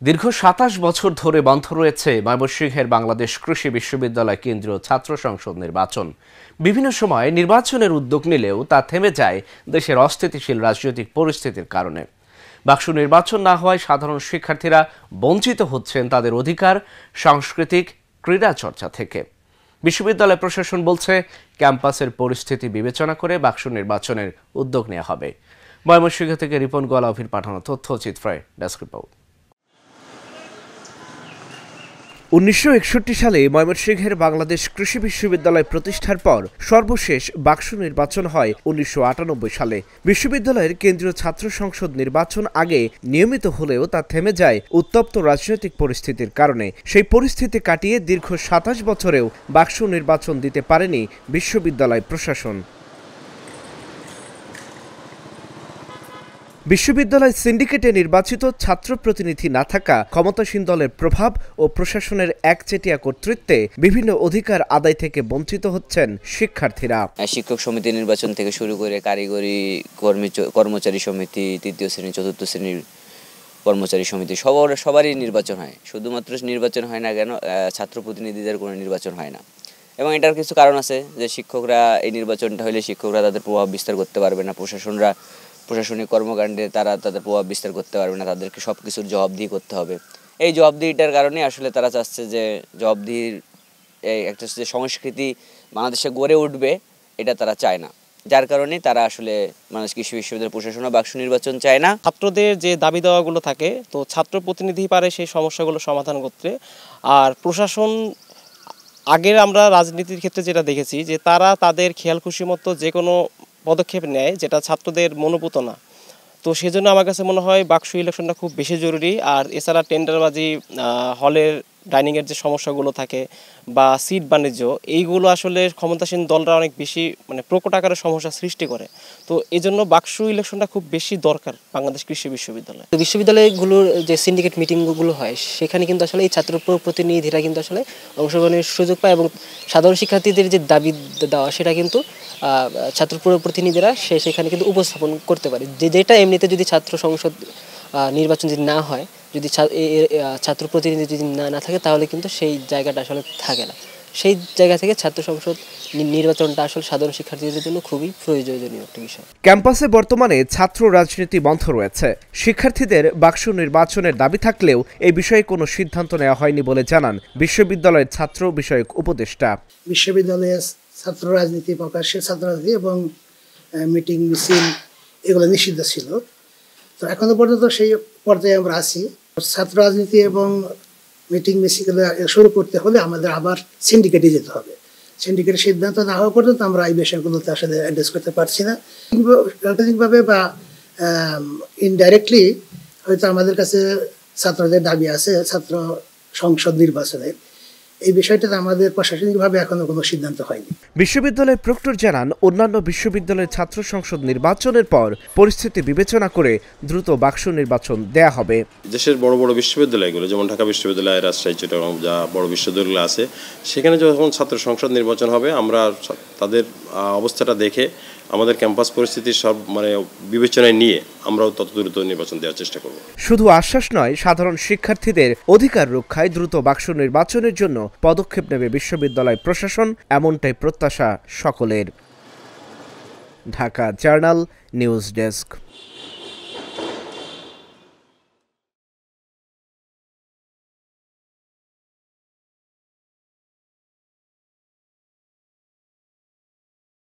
দীর্ঘ ২৭ বছর ধরে বন্ধ রয়েছে ময়মনসিংহের বাংলাদেশ কৃষি বিশ্ববিদ্যালয় কেন্দ্রীয় ছাত্র সংসদ নির্বাচন। বিভিন্ন সময় নির্বাচনের উদ্যোগ নিলেও তা থেমে যায় দেশের অস্থিতিশীল রাজনৈতিক পরিস্থিতির কারণে। বাক্স নির্বাচন না হওয়ায় সাধারণ শিক্ষার্থীরা বঞ্চিত হচ্ছেন তাদের অধিকার, সাংস্কৃতিক, ক্রীড়া চর্চা থেকে। বিশ্ববিদ্যালয় প্রশাসন বলছে ক্যাম্পাসের পরিস্থিতি বিবেচনা করে বাক্স নির্বাচনের উদ্যোগ নেওয়া হবে। ময়মনসিংহ থেকে রিপন গোয়ালাভির পাঠানো তথ্য চিত্রায় ডেস্ক রিপোর্ট। ১৯৬১ সালে ময়মনসিংহের বাংলাদেশ কৃষি বিশ্ববিদ্যালয় প্রতিষ্ঠার পর সর্বশেষ বাক্স নির্বাচন হয় ১৯৯৮ সালে। বিশ্ববিদ্যালয়ের কেন্দ্রীয় ছাত্র সংসদ নির্বাচন আগে নিয়মিত হলেও তা থেমে যায় উত্তপ্ত রাজনৈতিক পরিস্থিতির কারণে। সেই পরিস্থিতি কাটিয়ে দীর্ঘ ২৭ বছরেও বাক্স নির্বাচন দিতে পারেনি বিশ্ববিদ্যালয় প্রশাসন। বিশ্ববিদ্যালয় সিন্ডিকেটে নির্বাচিত ছাত্র প্রতিনিধি না থাকা, ক্ষমতাসীন দলের প্রভাব ও প্রশাসনের একচেটিয়া কর্তৃত্বে বিভিন্ন অধিকার আদায় থেকে বঞ্চিত হচ্ছেন শিক্ষার্থীরা। শিক্ষক সমিতি নির্বাচন থেকে শুরু করে কারিগরি কর্মচারী সমিতি, তৃতীয় শ্রেণী, চতুর্থ শ্রেণীর কর্মচারী সমিতি সবারই নির্বাচন হয়। শুধুমাত্র নির্বাচন হয় না কেন, ছাত্র প্রতিনিধিদের কোনো নির্বাচন হয় না। এবং এটার কিছু কারণ আছে যে শিক্ষকরা এই নির্বাচনটা হলে শিক্ষকরা তাদের প্রভাব বিস্তার করতে পারবে না, প্রশাসনিক কর্মকাণ্ডে তারা তাদের প্রভাব বিস্তার করতে পারবে না, তাদেরকে সব কিছুর জবাবদিহি করতে হবে। এই জবাবদিহিটার কারণে আসলে তারা চাচ্ছে যে জবাবদিহির একটা যে সংস্কৃতি বাংলাদেশে গড়ে উঠবে, এটা তারা চায় না। যার কারণে তারা আসলে বাংলাদেশ কৃষি বিশ্ববিদ্যালয় প্রশাসন বাক্স নির্বাচন চায় না। ছাত্রদের যে দাবি দেওয়াগুলো থাকে, তো ছাত্র প্রতিনিধি পারে সেই সমস্যাগুলো সমাধান করতে। আর প্রশাসন আগের আমরা রাজনীতির ক্ষেত্রে যেটা দেখেছি যে তারা তাদের খেয়াল খুশি মতো যে কোনো পদক্ষেপ নেয় যেটা ছাত্রদের মনোভূত না। তো সেজন্য আমার কাছে মনে হয় বাক্স ইলেকশনটা খুব বেশি জরুরি। আর এছাড়া টেন্ডারবাজি, হলের ডাইনিংয়ের যে সমস্যাগুলো থাকে বা সিট বাণিজ্য, এইগুলো আসলে ক্ষমতাসীন দলরা অনেক বেশি প্রকট আকারে সমস্যা সৃষ্টি করে। তো এই জন্য বাক্স ইলেকশনটা খুব বেশি দরকার বাংলাদেশ কৃষি বিশ্ববিদ্যালয়। বিশ্ববিদ্যালয়গুলোর যে সিন্ডিকেট মিটিংগুলো হয়, সেখানে কিন্তু আসলে এই ছাত্র প্রতিনিধিরা কিন্তু আসলে অংশগ্রহণের সুযোগ পায় এবং সাধারণ শিক্ষার্থীদের যে দাবি দেওয়া সেটা কিন্তু ছাত্র প্রতিনিধিরা সেখানে কিন্তু উপস্থাপন করতে পারে। যেটা এমনিতে যদি ছাত্র সংসদ নির্বাচন যদি না হয়, যদি ছাত্র প্রতিনিধি যদি না থাকে, তাহলে কিন্তু সেই জায়গাটা আসলে থাকে না। সেই জায়গা থেকে ছাত্র সংসদ নির্বাচনটা আসলে সাধারণ শিক্ষার্থীদের জন্য খুবই প্রয়োজনীয় একটা বিষয়। ক্যাম্পাসে বর্তমানে ছাত্র রাজনীতি বন্ধ রয়েছে। শিক্ষার্থীদের বাক্স নির্বাচনের দাবি থাকলেও এই বিষয়ে কোনো সিদ্ধান্ত নেওয়া হয়নি বলে জানান বিশ্ববিদ্যালয়ের ছাত্র বিষয়ক উপদেষ্টা। বিশ্ববিদ্যালয়ের ছাত্র রাজনীতি, প্রকাশ্যে ছাত্র রাজনীতি এবং মিটিং মিছিল এগুলো নিষিদ্ধ ছিল। তো এখনো পর্যন্ত সেই পর্যায়ে আমরা আছি। ছাত্র রাজনীতি এবং মিটিং মিছিল শুরু করতে হলে আমাদের আবার সিন্ডিকেটে যেতে হবে। সিন্ডিকেটের সিদ্ধান্ত না হওয়া পর্যন্ত আমরা এই বিষয়গুলোতে আসলে অ্যাড্রেস করতে পারছি না। রাজনৈতিকভাবে বা ইনডাইরেক্টলি হয়তো আমাদের কাছে ছাত্রদের দাবি আছে ছাত্র সংসদ নির্বাচনের। এই বিষয়টাতে আমাদের প্রশাসনিকভাবে এখনো কোনো সিদ্ধান্ত হয়নি। বিশ্ববিদ্যালয়ের প্রক্টর জানান, অন্যান্য বিশ্ববিদ্যালয়ের ছাত্র সংসদ নির্বাচনের পর পরিস্থিতি বিবেচনা করে দ্রুত বাক্স নির্বাচন দেয়া হবে। দেশের বড় বড় বিশ্ববিদ্যালয়গুলো যেমন ঢাকা বিশ্ববিদ্যালয়, রাজশাহী, চট্টগ্রাম যা বড় বিশ্ববিদ্যালয়গুলো আছে, সেখানে যখন ছাত্র সংসদ নির্বাচন হবে, আমরা তাদের অবস্থাটা দেখে আমাদের ক্যাম্পাস পরিস্থিতি সব বিবেচনায় নিয়ে আমরাও তত দ্রুত নির্বাচন দেওয়ার চেষ্টা করব। শুধু আশ্বাস নয়, সাধারণ শিক্ষার্থীদের অধিকার রক্ষায় দ্রুত বাক্স নির্বাচনের জন্য পদক্ষেপ নেবে বিশ্ববিদ্যালয় প্রশাসন, এমনটাই প্রত্যাশা সকলের। Dhaka journal news desk.